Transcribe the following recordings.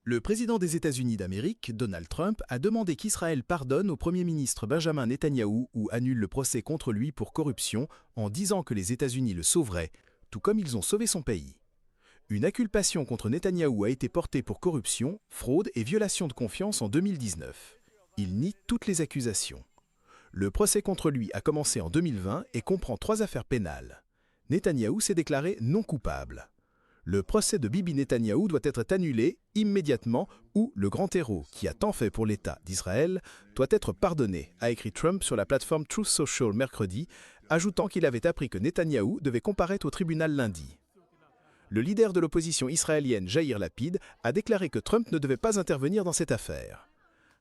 Le président des États-Unis d'Amérique, Donald Trump, a demandé qu'Israël pardonne au Premier ministre Benjamin Netanyahou ou annule le procès contre lui pour corruption en disant que les États-Unis le sauveraient, tout comme ils ont sauvé son pays. Une inculpation contre Netanyahou a été portée pour corruption, fraude et violation de confiance en 2019. Il nie toutes les accusations. Le procès contre lui a commencé en 2020 et comprend 3 affaires pénales. Netanyahou s'est déclaré non coupable. Le procès de Bibi Netanyahou doit être annulé immédiatement ou le grand héros, qui a tant fait pour l'État d'Israël, doit être pardonné, a écrit Trump sur la plateforme Truth Social mercredi, ajoutant qu'il avait appris que Netanyahou devait comparaître au tribunal lundi. Le leader de l'opposition israélienne, Yair Lapid, a déclaré que Trump ne devait pas intervenir dans cette affaire.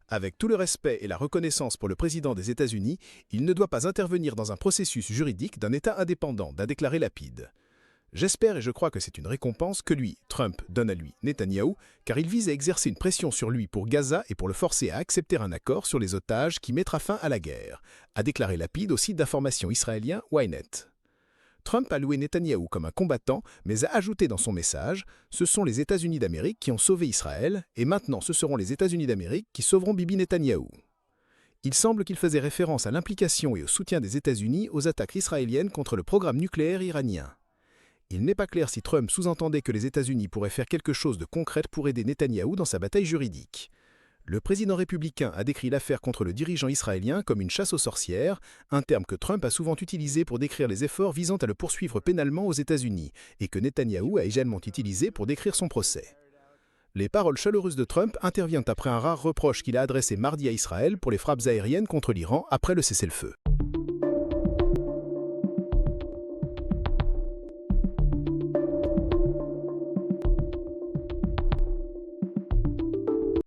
Avec tout le respect et la reconnaissance pour le président des États-Unis, il ne doit pas intervenir dans un processus juridique d'un État indépendant, a déclaré Lapid. J'espère et je crois que c'est une récompense que lui, Trump, donne à lui, Netanyahou, car il vise à exercer une pression sur lui pour Gaza et pour le forcer à accepter un accord sur les otages qui mettra fin à la guerre, a déclaré Lapid au site d'information israélien Ynet. Trump a loué Netanyahou comme un combattant, mais a ajouté dans son message « Ce sont les États-Unis d'Amérique qui ont sauvé Israël, et maintenant ce seront les États-Unis d'Amérique qui sauveront Bibi Netanyahou ». Il semble qu'il faisait référence à l'implication et au soutien des États-Unis aux attaques israéliennes contre le programme nucléaire iranien. Il n'est pas clair si Trump sous-entendait que les États-Unis pourraient faire quelque chose de concret pour aider Netanyahou dans sa bataille juridique. Le président républicain a décrit l'affaire contre le dirigeant israélien comme une chasse aux sorcières, un terme que Trump a souvent utilisé pour décrire les efforts visant à le poursuivre pénalement aux États-Unis, et que Netanyahou a également utilisé pour décrire son procès. Les paroles chaleureuses de Trump interviennent après un rare reproche qu'il a adressé mardi à Israël pour les frappes aériennes contre l'Iran après le cessez-le-feu.